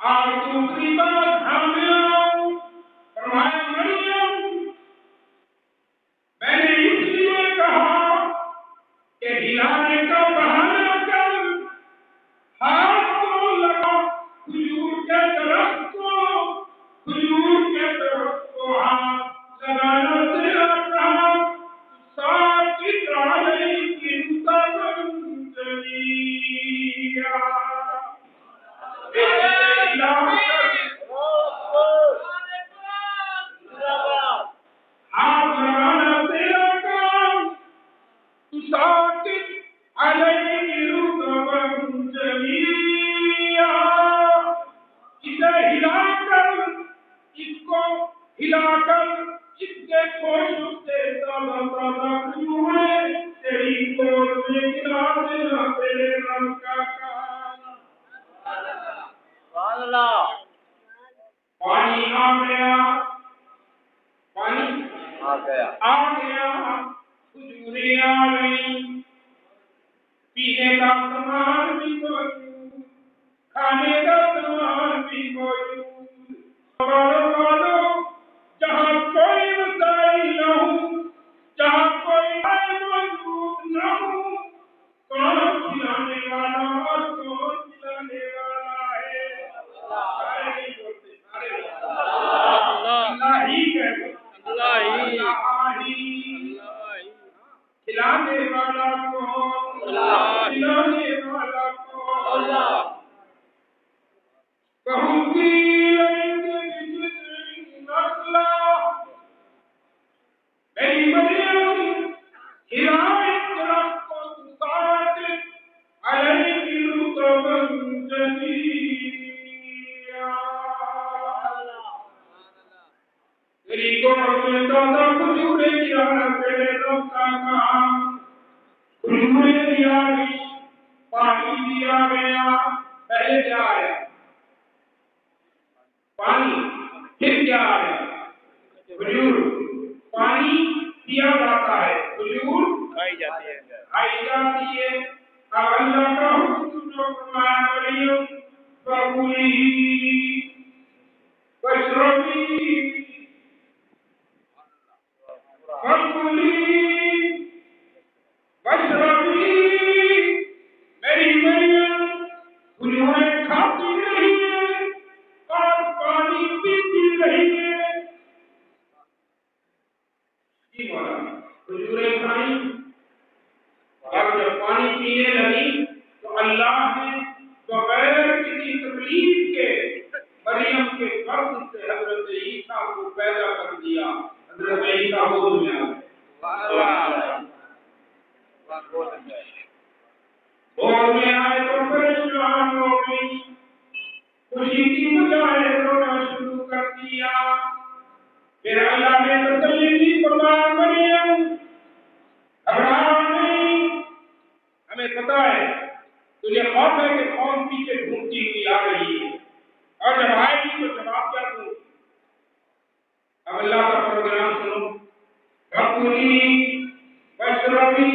اور دوسری بات حاملہ فرمایا مریم میں نے اس لیے کہا کہ ہلانے کا بہانہ کر ہاتھ کو لگا کھجور کے درخت کو ہاتھ لگانا تیرا کام ساکت علیکم تبنجنیا ہاتھ لگانا تیرا کام ساکت علیکم تبنجنیا اسے ہلا کر اس کے کوشش سے تازہ کھجوریں تیری گود میں گرا دینا تیرے رب کا کام۔ سبحان اللہ۔ پانی آ گیا کھجوریں آ گئی، پینے کا سامان بھی موجود، کھانے کا سامان بھی موجود۔ جہاں کوئی وسائل نہ ہو، جہاں کوئی موجود نہ ہو، کون کھلانے والا اور کون کھلانے والا ہے؟ سارے نہیں بولتے، اللہ ہی کہتے، اللہ ہی کھلانے والا کون، کھلانے والا کون؟ کہوں گی میری مریم ہدایت درخت کو ساتھ علیکم تبنجنیا تیری گود میں تازہ کھجوریں گرانا تیرے رب کا کام۔ کھجوریں بھی آ گئی، پانی بھی آ گیا، پہلے کیا آیا؟ پانی، پھر کیا آیا؟ کھجور۔ پانی پیا جاتا ہے، کھجور کھائی جاتی ہے۔ اب اللہ کا حکم جو فرمایا مریم فکلی واشربی میری مریم کھجوریں کھاتی رہی ہے اور پانی پیتی رہی ہے۔ جی مولا، کھجوریں کھائیں اور جب پانی پینے لگی تو اللہ نے بغیر کسی تکلیف کے مریم کے قبض سے حضرت عیسیٰ کو پیدا کر دیا۔ حضرت عیسیٰ گود میں آ گئے، گود میں آئے تو پریشان ہو گئی، خوشی کی بجائے رونا شروع کر دیا۔ پھر اللہ نے تسلی دی، فرمایا مریم گھبراؤ نہیں، ہمیں پتا ہے تجھے خوف ہے کہ قوم پیچھے ڈھونڈتی ہوئی آ رہی ہے، اور جب آئے گی تو جواب کیا دوں؟ اب اللہ کا پروگرام سنو، فکلی واشربی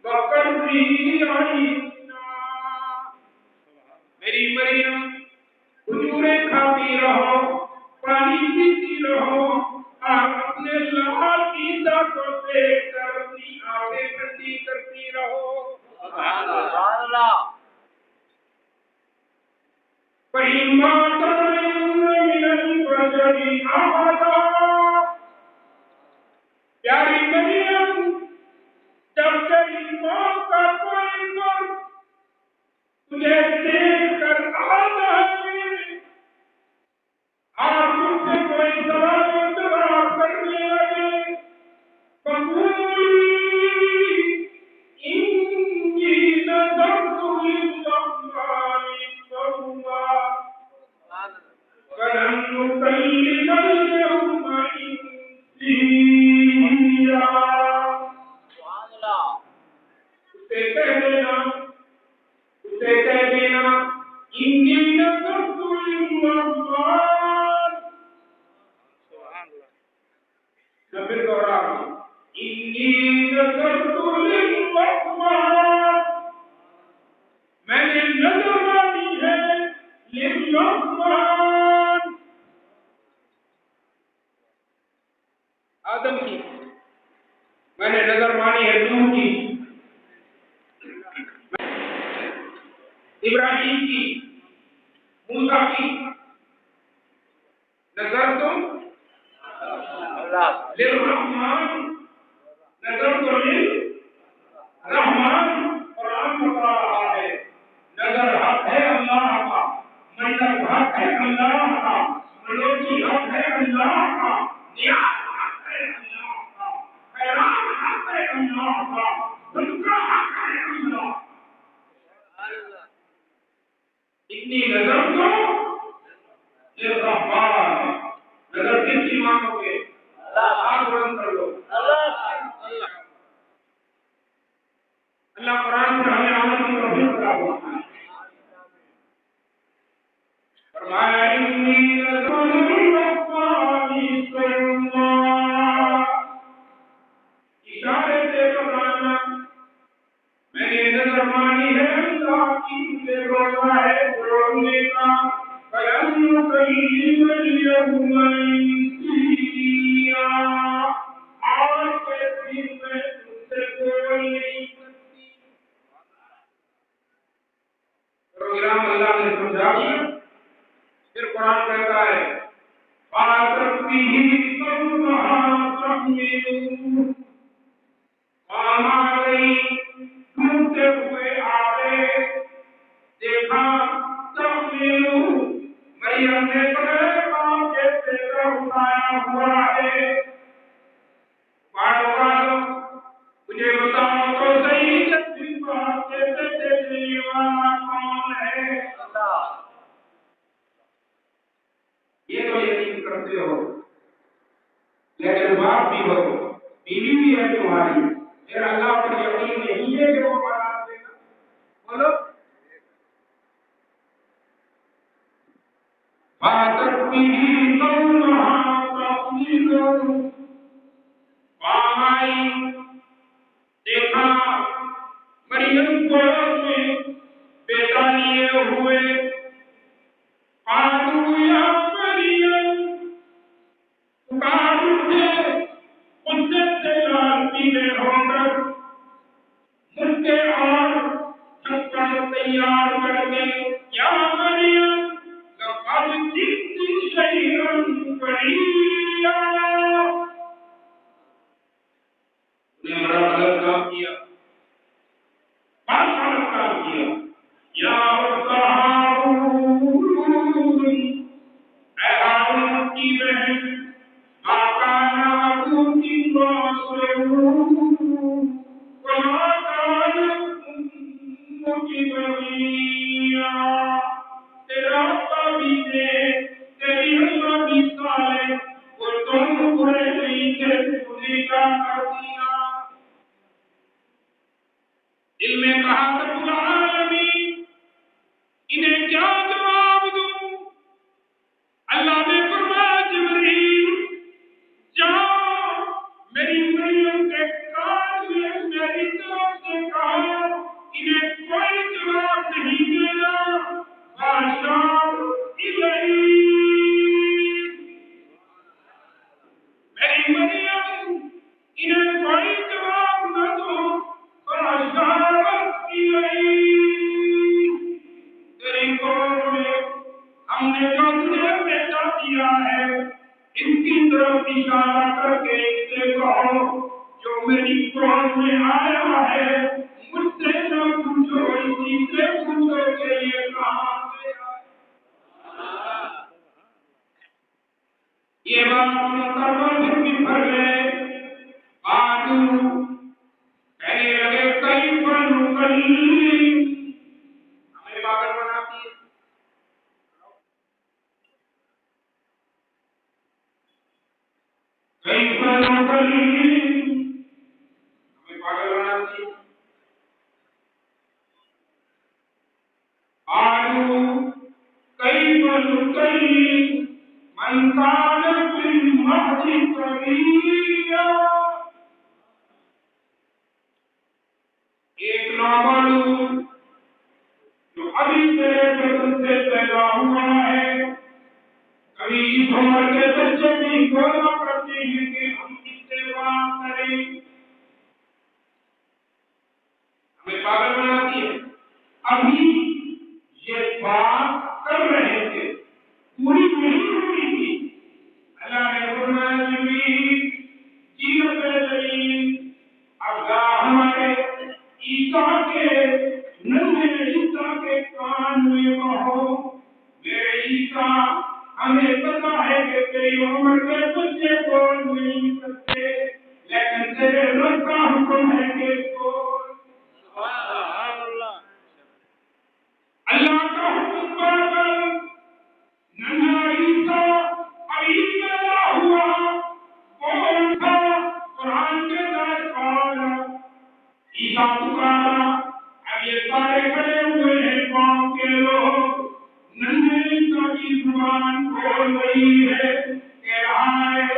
وقرری عینا، میری مریم کھجوریں کھاتی رہو، پانی پیتی رہو، اور اپنے لال عیسیٰ کو دیکھ کر اپنی آنکھیں ٹھنڈی کرتی رہو۔ سبحان اللہ۔ فَإِمَّا تَرَيِنَّ مِنَ الْبَشَرِ أَحَدًا، پیاری مریم جب تیری ماں کا کوئی مرد تجھے دیکھ کر آتا ہے اور تم سے کوئی سوال و جواب کرنے لگے، فَقُولِي إِنِّي نَذَرْتُ لِلرَّحْمَنِ صَوْمًا فَلَنْ نُكَلِّمَ الْيَوْمَ إِنسِيًّا۔ اسے کہہ دینا إِنِّي نَذَرْتُ لِلرَّحْمَنِ، میں پھر دوہرا رہا ہوں، إِنِّي نَذَرْتُ لِلرَّحْمَنِ، میں نے نظر مانی ہے الرحمن. آدم کی میں نے نظر مانی ہے نوح کی، ابراہیم کی، موسیٰ کی. نظر تو للرحمن، نظر تو للرحمن. قرآن بتا رہا ہے نظر حق ہے اللہ کا، منظر حق ہے اللہ کا، ملوکی حق ہے اللہ کا، نیاز حق ہے اللہ کا، خیرات حق ہے اللہ کا، صدقہ حق ہے اللہ. اتنی نظر تو للرحمن. نظر کس کی مانگو گے؟ ہاتھ بلند کر لو. اللہ قرآن میں ہمیں عمل کی توفیق عطا فرمائے. فرمایا انی نذرت للرحمن صوما. اشارے سے بتانا میں نے نظر مانی ہے اللہ کی سے روزہ ہے روزے کا. فَلَمْ نُكَلِّمَ الْيَوْمَ إِنسِيًّا. آج کے دن میں تم سے کوئی نہیں کرتی. پروگرام اللہ نے سمجھا دیا. پھر قرآن کہتا ہے فَأَتَتْ بِهِ قَوْمَهَا تَحْمِلُهُ. قام آ گئی ڈھونڈتے ہوئے آ گئے. دیکھا تحملُهُ مریم نے بغیر باپ کے پیٹ اٹھایا ہوا ہے. پاڑو مجھے بتاؤ تو صحیح جب باپ کے پیٹ دینے والا کون ہے؟ یہ تو یقین کرتے ہو لیکن باپ بھی ہو بیوی بھی ہے تمہاری. پھر اللہ پر یقین نہیں ہے کہ وہ بارات دے گا؟ بولو. فَأَتَتْ بِهِ قَوْمَهَا تَحْمِلُهُ. آئی دیکھا مریم کو میں بیٹا لیے ہوئے. قالوا یا مریم پکار اٹھے غصے سے لال پیلے ہو کر مردے اور چھپڑ تیار کر کے یا مریم لقد جئت شيئا فريا. نے بڑا غلط کام کیا، بہت غلط کام کیا. یا ہارون اے ہارون کی بہن ما کان ابوکی معصوما وما كانت امکی بغیا. تیرا ابا بھی تھے، تیری اماں بھی صالح، اور تم برے نہیں تھے، تم نے کیا کر دیا؟ دل میں کہا رب العالمین انہیں کیا جواب دوں؟ اللہ نے فرمایا جبریل جاؤ میری مریم کے کان میں میری طرف سے کہو انہیں کوئی جواب نہیں دینا. فاشار الیہ میری مریم انہیں کوئی جواب نہ دو. فاشار الیہ تیری قوم میں ہم نے جو تجھے بیٹا دیا ہے اس کی طرف اشارہ کر کے اسے کہو جو میری قوم میں آیا ہے مجھ سے نہ پوچھو اسی سے پوچھو کہ یہ کہاں سے آیا. یہ بات سن کر وہ پھر بھی بھر گئے. آدو کہنے لگے کیف نکلم. ہمیں پاگل بناتی ہے. کیف نکلم ہمیں پاگل بناتی ہے. آدو کیف نکلم من کان فی المہد صبیا. ایک نامعلوم جو ابھی تیرے بدن سے پیدا ہوا ہے. کبھی اس عمر کے بچے بھی گویا کرتے ہیں کہ ہم اس سے بات کریں. ہمیں پاگل بناتی ہے. ابھی یہ بات کر رہے تھے پوری نہیں ہوئی تھی. اللہ نے فرمایا جبریل جیت لئی اب ہمارے عیسیٰ کے ننھے عیسیٰ کے کان میں کہو میرے عیسیٰ ہمیں پتا ہے کہ تیری عمر کے بچے بول نہیں سکتے لیکن تیرے رب کا حکم ہے کہ بول. اللہ کا حکم پڑھ کر ننھا عیسیٰ ابھی پیدا ہوا بول تھا. قرآن کے اندر کہا عیسیٰ پکارا. اب یہ سارے کھڑے ہوئے ہیں قوم کے لوگ. ننھے عیسیٰ کی زبان کھول رہی ہے کہہ رہا ہے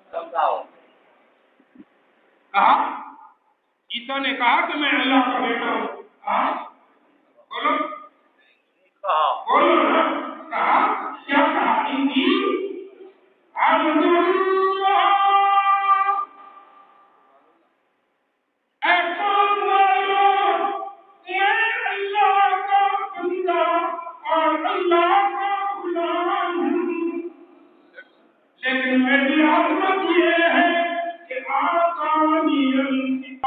عبد اللہ عیسیٰ نے کہا کہ میں اللہ کا بیٹا ہوں. بولو بولو نا. کہا کیا کہا عبد اللہ. اے قوم والو میں اللہ کا بندہ اور اللہ کا غلام ہوں لیکن میری عظمت یہ ہے کہ آتانی الکتاب.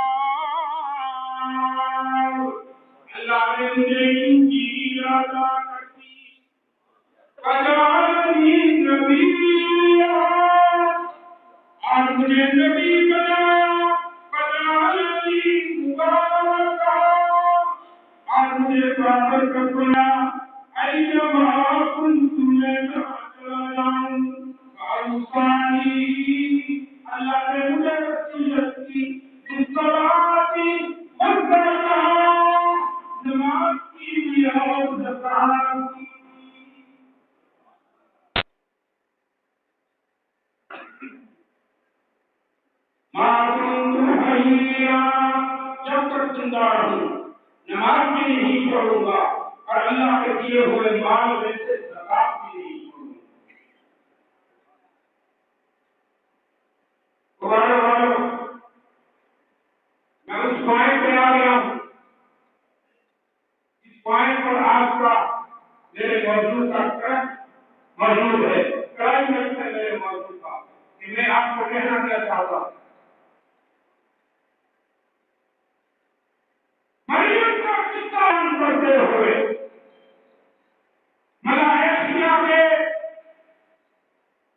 اللہ نے مجھے انجیل عطا کر دی. وجعلنی نبیّا اور مجھے نبی بنایا. وجعلنی مبارکا اور مجھے بابرکت بنایا. اینما کنت میں جہاں چلا جاؤں اوصانی. اللہ نے مجھے وصیت کی بالصلاۃ والزکاۃ نماز کی بھی اور زکات کی. جب تک زندہ رہوں نماز بھی نہیں چھوڑوں گا اور اللہ کے دیے ہوئے مال میں سے زکات بھی نہیں چھوڑوں گا. میں اس پوائنٹ پہ آ گیا ہوں. اس پوائنٹ پر آپ کا میرے موضوع کا ٹرک موجود ہے. کلائمیکس ہے میرے موضوع کا کہ میں آپ کو کہنا کیا چاہتا ہوں. مریم کا قصہ پڑھتے ہوئے ملائکہ کے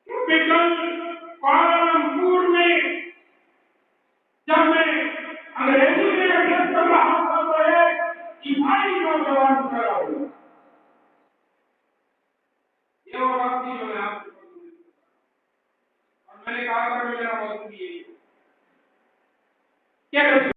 ٹرپیکل کوالالمپور میں جب میں انگریزی میں ایڈریس کر رہا تھا تو ایک عیسائی نوجوان کھڑا